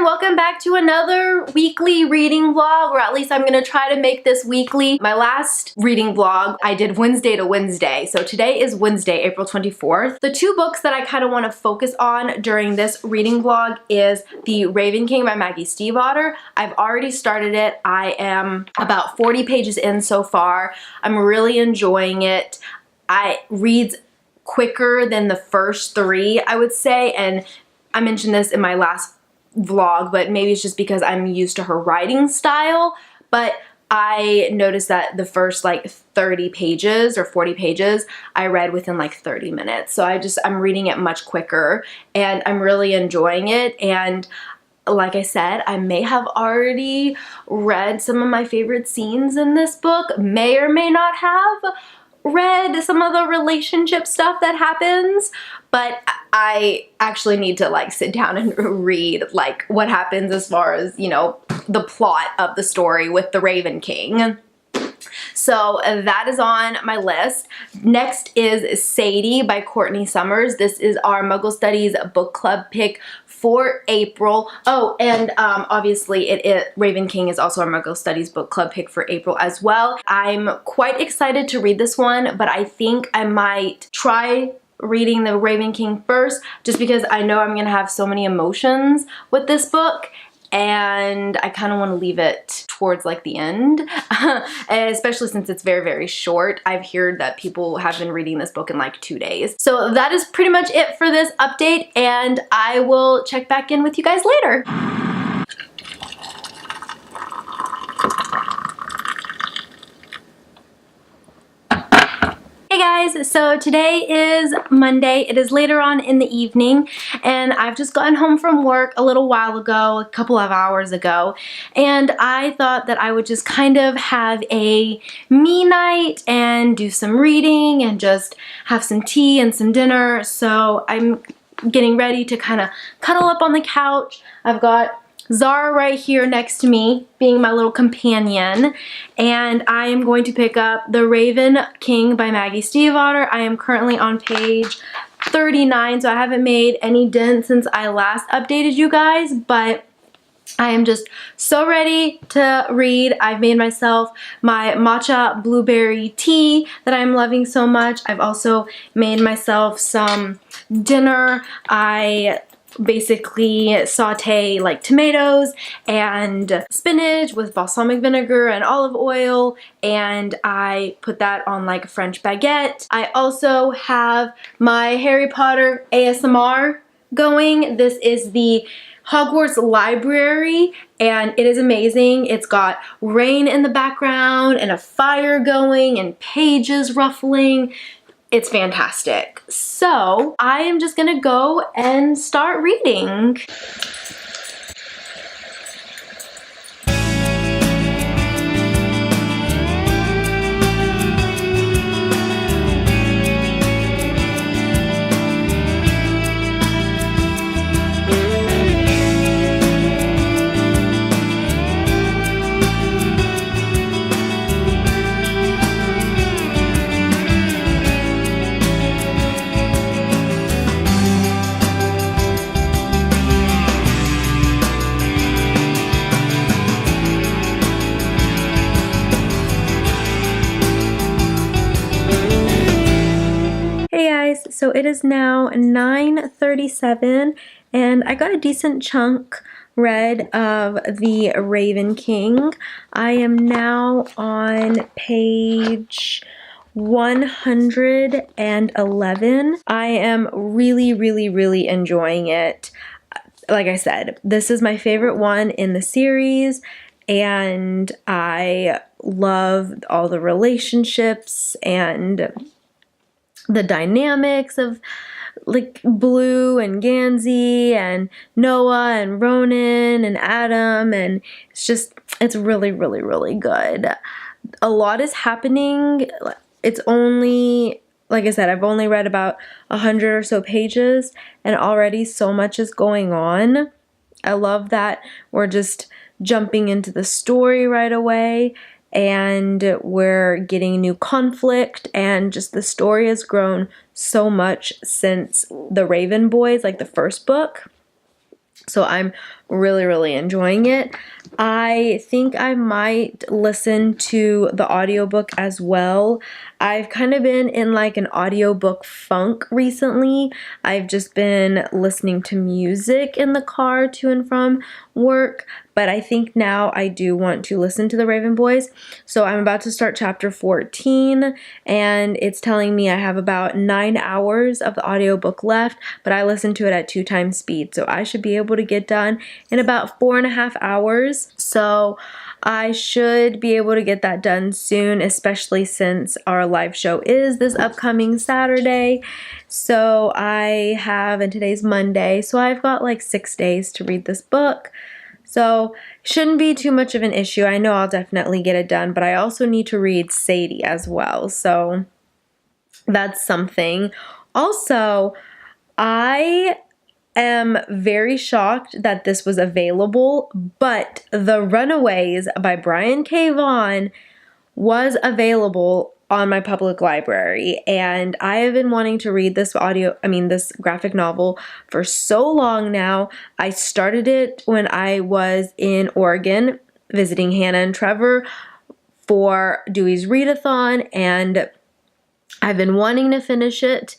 everyone, welcome back to another weekly reading vlog, or at least I'm gonna try to make this weekly. My last reading vlog I did Wednesday to Wednesday, so today is Wednesday, April 24th. The two books that I kind of want to focus on during this reading vlog is The Raven King by Maggie Stiefvater. I've already started it. I am about 40 pages in so far. I'm really enjoying it. It reads quicker than the first three, I would say, and I mentioned this in my last vlog, but maybe it's just because I'm used to her writing style, but I noticed that the first like 30 pages or 40 pages I read within like 30 minutes. So I'm reading it much quicker and I'm really enjoying it. And like I said, I may have already read some of my favorite scenes in this book, may or may not have read some of the relationship stuff that happens, but I actually need to like sit down and read like what happens as far as, you know, the plot of the story with the Raven King. So that is on my list. Next is Sadie by Courtney Summers. This is our Muggle Studies book club pick for April. Oh, and obviously Raven King is also our Muggle Studies book club pick for April as well. I'm quite excited to read this one, but I think I might try reading the Raven King first, just because I know I'm gonna have so many emotions with this book, and I kind of want to leave it towards like the end, especially since it's very, very short. I've heard that people have been reading this book in like 2 days. So that is pretty much it for this update, and I will check back in with you guys later. Hey guys, so today is Monday. It is later on in the evening and I've just gotten home from work a little while ago, a couple of hours ago, and I thought that I would just kind of have a me night and do some reading and just have some tea and some dinner. So I'm getting ready to kind of cuddle up on the couch. I've got Zara right here next to me, being my little companion, and I am going to pick up The Raven King by Maggie Stiefvater. I am currently on page 39, so I haven't made any dent since I last updated you guys, but I am just so ready to read. I've made myself my matcha blueberry tea that I'm loving so much. I've also made myself some dinner. I basically saute like tomatoes and spinach with balsamic vinegar and olive oil, and I put that on like a French baguette. I also have my Harry Potter ASMR going. This is the Hogwarts Library and it is amazing. It's got rain in the background and a fire going and pages ruffling. It's fantastic. So I am just gonna go and start reading. So it is now 9:37 and I got a decent chunk read of The Raven King. I am now on page 111. I am really enjoying it. Like I said, this is my favorite one in the series and I love all the relationships and the dynamics of like Blue and Gansey and Noah and Ronan and Adam, and it's really good. A lot is happening. It's only, like I said, I've only read about 100 or so pages and already so much is going on. I love that we're just jumping into the story right away and we're getting new conflict, and just the story has grown so much since the Raven Boys, like the first book. So I'm really enjoying it. I think I might listen to the audiobook as well. I've kind of been in like an audiobook funk recently. I've just been listening to music in the car to and from work, but I think now I do want to listen to the Raven Boys. So I'm about to start chapter 14, and it's telling me I have about 9 hours of the audiobook left, but I listened to it at 2 times speed, so I should be able to get done in about 4.5 hours. So I should be able to get that done soon, especially since our live show is this upcoming Saturday. So I have, and today's Monday, so I've got like 6 days to read this book. So shouldn't be too much of an issue. I know I'll definitely get it done, but I also need to read Sadie as well. So that's something. Also, I am very shocked that this was available, but The Runaways by Brian K. Vaughan was available on my public library, and I have been wanting to read this this graphic novel for so long now. I started it when I was in Oregon visiting Hannah and Trevor for Dewey's Readathon, and I've been wanting to finish it,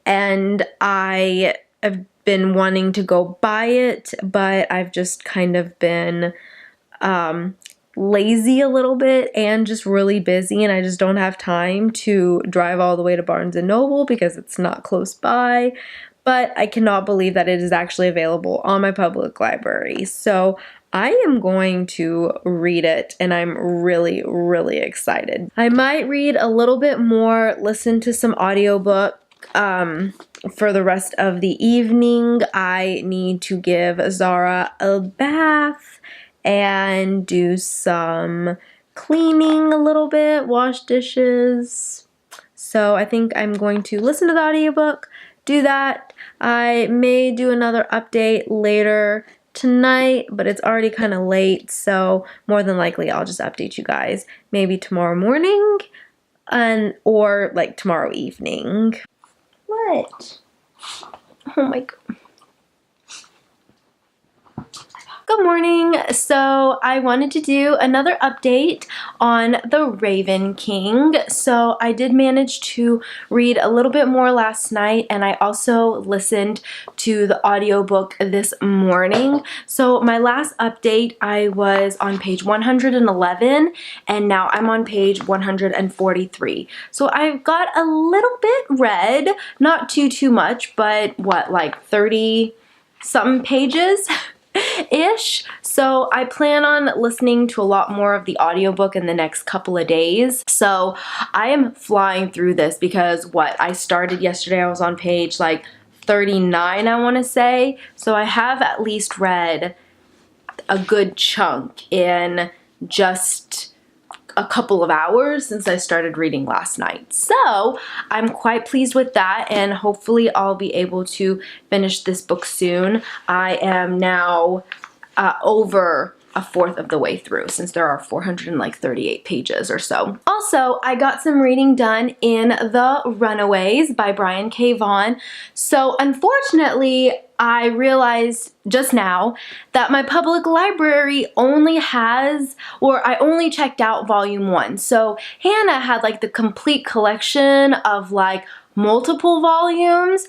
and I have been wanting to go buy it, but I've just kind of been lazy a little bit and just really busy, and I just don't have time to drive all the way to Barnes & Noble because it's not close by. But I cannot believe that it is actually available on my public library. So I am going to read it, and I'm really excited. I might read a little bit more, listen to some audiobook for the rest of the evening. I need to give Zara a bath and do some cleaning a little bit, wash dishes. So I think I'm going to listen to the audiobook, do that. I may do another update later tonight, but it's already kind of late, so more than likely I'll just update you guys maybe tomorrow morning or like tomorrow evening. What? Oh my god. Good morning. So I wanted to do another update on The Raven King. So I did manage to read a little bit more last night, and I also listened to the audiobook this morning. So my last update, I was on page 111, and now I'm on page 143. So I've got a little bit read, not too much, but what, like 30 something pages? Ish. So I plan on listening to a lot more of the audiobook in the next couple of days. So I am flying through this because I started yesterday, I was on page like 39, I want to say. So I have at least read a good chunk in just a couple of hours since I started reading last night. So I'm quite pleased with that, and hopefully I'll be able to finish this book soon. I am now over a fourth of the way through, since there are 438 pages or so. Also, I got some reading done in The Runaways by Brian K. Vaughan. So unfortunately, I realized just now that my public library only has, or I only checked out volume 1. So Hannah had like the complete collection of like multiple volumes.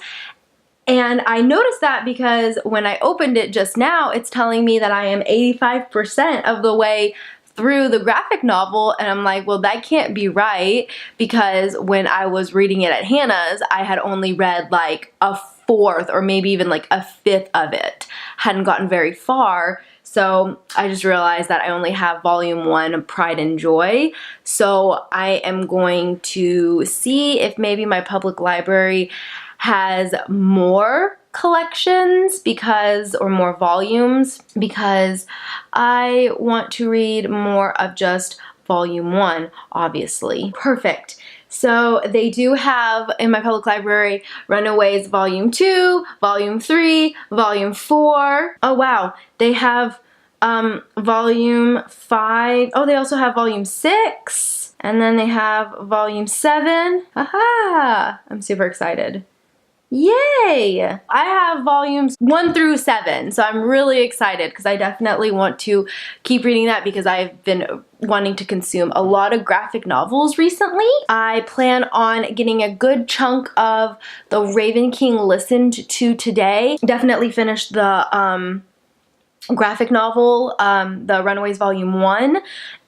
And I noticed that because when I opened it just now, it's telling me that I am 85% of the way through the graphic novel, and I'm like, well, that can't be right, because when I was reading it at Hannah's, I had only read like a fourth or maybe even like a fifth of it. Hadn't gotten very far. So I just realized that I only have volume 1 of Pride and Joy. So I am going to see if maybe my public library has more collections or more volumes, because I want to read more of just volume 1, obviously. Perfect. So they do have in my public library Runaways volume 2, volume 3, volume 4. Oh wow, they have volume 5. Oh, they also have volume 6, and then they have volume 7. Aha! I'm super excited. Yay! I have volumes 1 through 7, so I'm really excited because I definitely want to keep reading that because I've been wanting to consume a lot of graphic novels recently. I plan on getting a good chunk of The Raven King listened to today. Definitely finished the graphic novel, The Runaways Volume 1,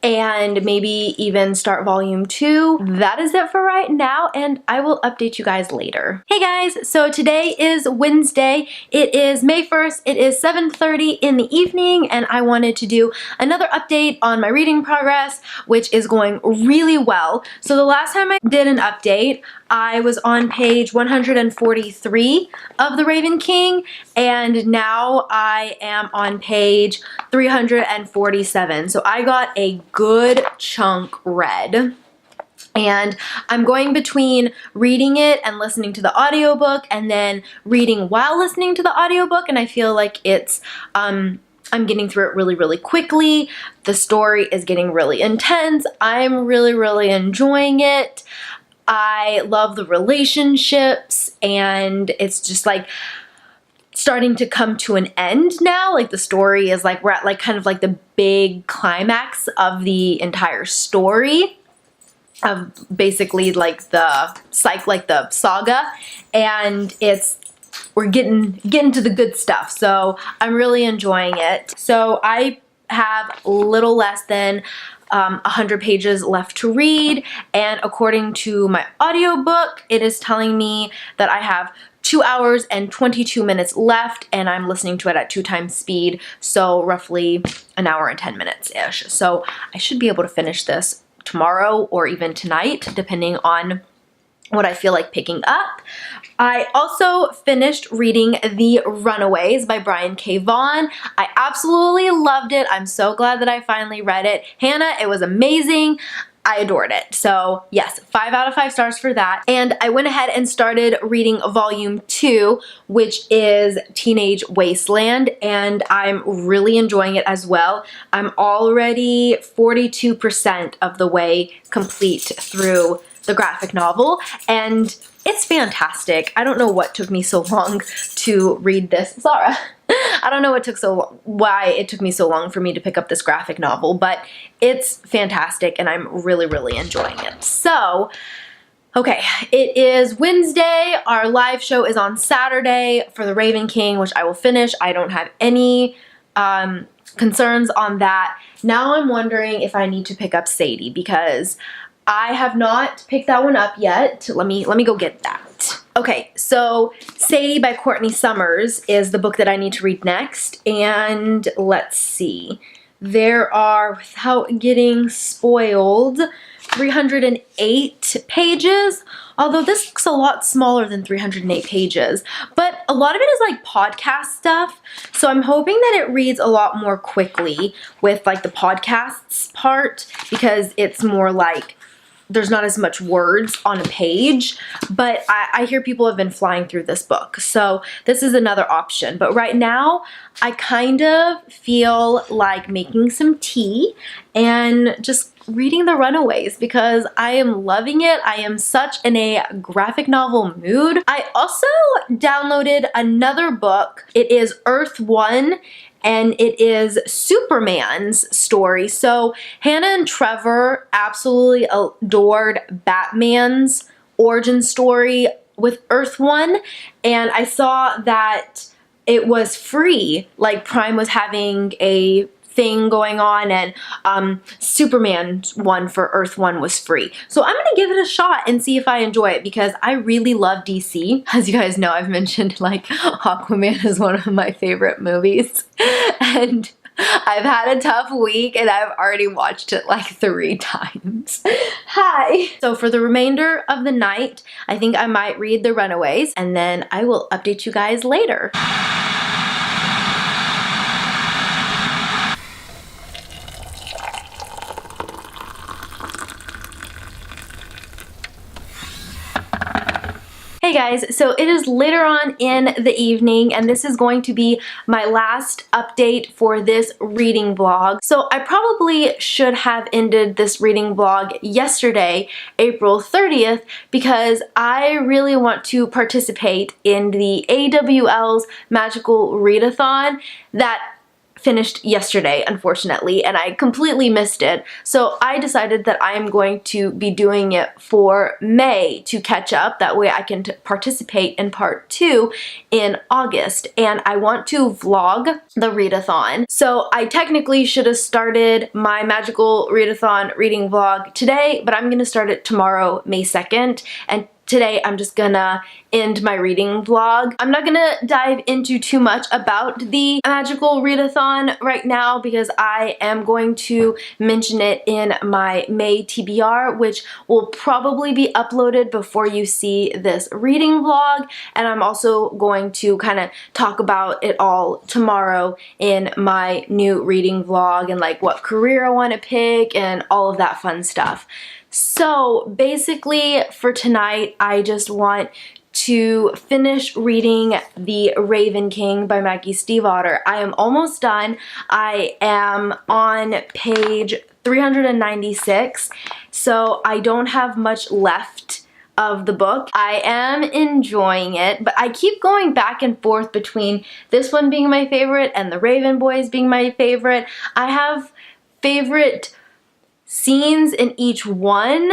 and maybe even start Volume 2. That is it for right now, and I will update you guys later. Hey guys, so today is Wednesday. It is May 1st. It is 7:30 in the evening, and I wanted to do another update on my reading progress, which is going really well. So the last time I did an update, I was on page 143 of The Raven King, and now I am on page 347. So I got a good chunk read. And I'm going between reading it and listening to the audiobook and then reading while listening to the audiobook, and I feel like it's I'm getting through it really, really quickly. The story is getting really intense. I'm really, really enjoying it. I love the relationships, and it's just like starting to come to an end now. Like the story is like, we're at like kind of like the big climax of the entire story of basically like the saga, and we're getting to the good stuff. So I'm really enjoying it. So I have a little less than 100 pages left to read, and according to my audiobook, it is telling me that I have 2 hours and 22 minutes left, and I'm listening to it at 2 times speed, so roughly an hour and 10 minutes-ish. So I should be able to finish this tomorrow or even tonight, depending on what I feel like picking up. I also finished reading The Runaways by Brian K. Vaughan. I absolutely loved it. I'm so glad that I finally read it. Hannah, it was amazing. I adored it. So yes, 5 out of 5 stars for that. And I went ahead and started reading Volume 2, which is Teenage Wasteland, and I'm really enjoying it as well. I'm already 42% of the way complete through the graphic novel, and it's fantastic. I don't know what took me so long to read this. Zara. I don't know why it took me so long for me to pick up this graphic novel, but it's fantastic and I'm really, really enjoying it. So, okay, it is Wednesday. Our live show is on Saturday for The Raven King, which I will finish. I don't have any concerns on that. Now I'm wondering if I need to pick up Sadie, because I have not picked that one up yet. Let me go get that. Okay, so Sadie by Courtney Summers is the book that I need to read next, and let's see. There are, without getting spoiled, 308 pages, although this looks a lot smaller than 308 pages, but a lot of it is like podcast stuff, so I'm hoping that it reads a lot more quickly with like the podcasts part, because it's more like there's not as much words on a page, but I hear people have been flying through this book, so this is another option. But right now, I kind of feel like making some tea and just reading The Runaways because I am loving it. I am such in a graphic novel mood. I also downloaded another book. It is Earth 1, and it is Superman's story. So Hannah and Trevor absolutely adored Batman's origin story with Earth 1, and I saw that it was free. Like Prime was having a thing going on, and Superman one for Earth 1 was free. So I'm gonna give it a shot and see if I enjoy it, because I really love DC. As you guys know, I've mentioned like Aquaman is one of my favorite movies, and I've had a tough week and I've already watched it like 3 times. Hi! So for the remainder of the night, I think I might read The Runaways, and then I will update you guys later. Hey guys, so it is later on in the evening and this is going to be my last update for this reading vlog. So I probably should have ended this reading vlog yesterday, April 30th, because I really want to participate in the AWL's Magical Readathon that finished yesterday, unfortunately, and I completely missed it. So I decided that I'm going to be doing it for May to catch up. That way I can participate in part 2 in August. And I want to vlog the readathon. So I technically should have started my Magical Readathon reading vlog today, but I'm going to start it tomorrow, May 2nd. And today I'm just gonna end my reading vlog. I'm not gonna dive into too much about the Magical Readathon right now because I am going to mention it in my May TBR, which will probably be uploaded before you see this reading vlog, and I'm also going to kind of talk about it all tomorrow in my new reading vlog and like what career I want to pick and all of that fun stuff. So basically for tonight, I just want to finish reading The Raven King by Maggie Stiefvater. I am almost done. I am on page 396, so I don't have much left of the book. I am enjoying it, but I keep going back and forth between this one being my favorite and The Raven Boys being my favorite. I have favorite scenes in each one,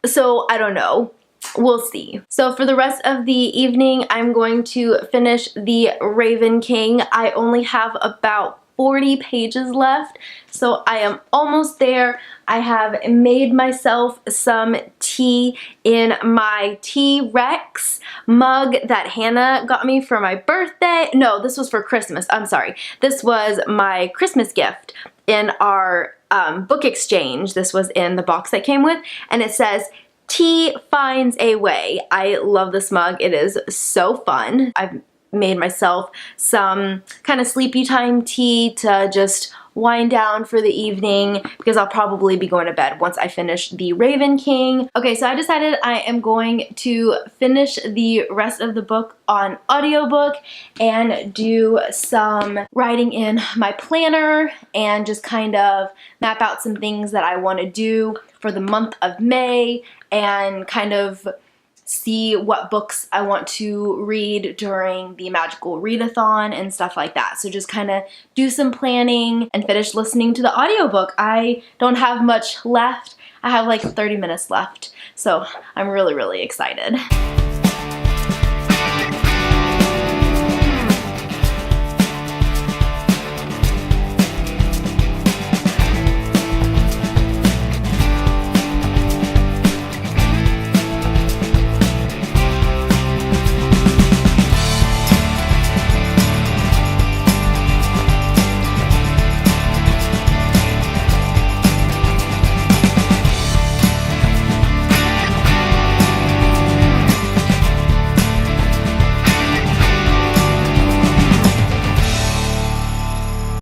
so I don't know. We'll see. So for the rest of the evening, I'm going to finish The Raven King. I only have about 40 pages left, so I am almost there. I have made myself some tea in my T-Rex mug that Hannah got me for my birthday. No, this was for Christmas. I'm sorry. This was my Christmas gift in our book exchange. This was in the box that came with, and it says, "Tea finds a way." I love this mug. It is so fun. I've made myself some kind of sleepy time tea to just wind down for the evening because I'll probably be going to bed once I finish The Raven King. Okay, so I decided I am going to finish the rest of the book on audiobook and do some writing in my planner and just kind of map out some things that I want to do for the month of May and kind of see what books I want to read during the Magical Readathon and stuff like that. So just kind of do some planning and finish listening to the audiobook. I don't have much left. I have like 30 minutes left. So I'm really, really excited.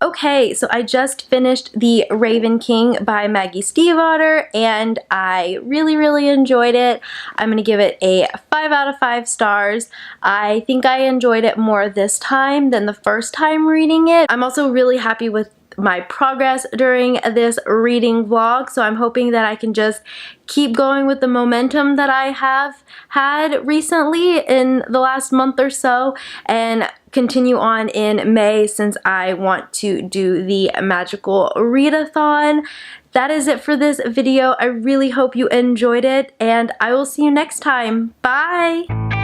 Okay, so I just finished The Raven King by Maggie Stiefvater and I really, really enjoyed it. I'm gonna give it a 5 out of 5 stars. I think I enjoyed it more this time than the first time reading it. I'm also really happy with my progress during this reading vlog, so I'm hoping that I can just keep going with the momentum that I have had recently in the last month or so and continue on in May since I want to do the Magical Readathon. That is it for this video. I really hope you enjoyed it and I will see you next time. Bye!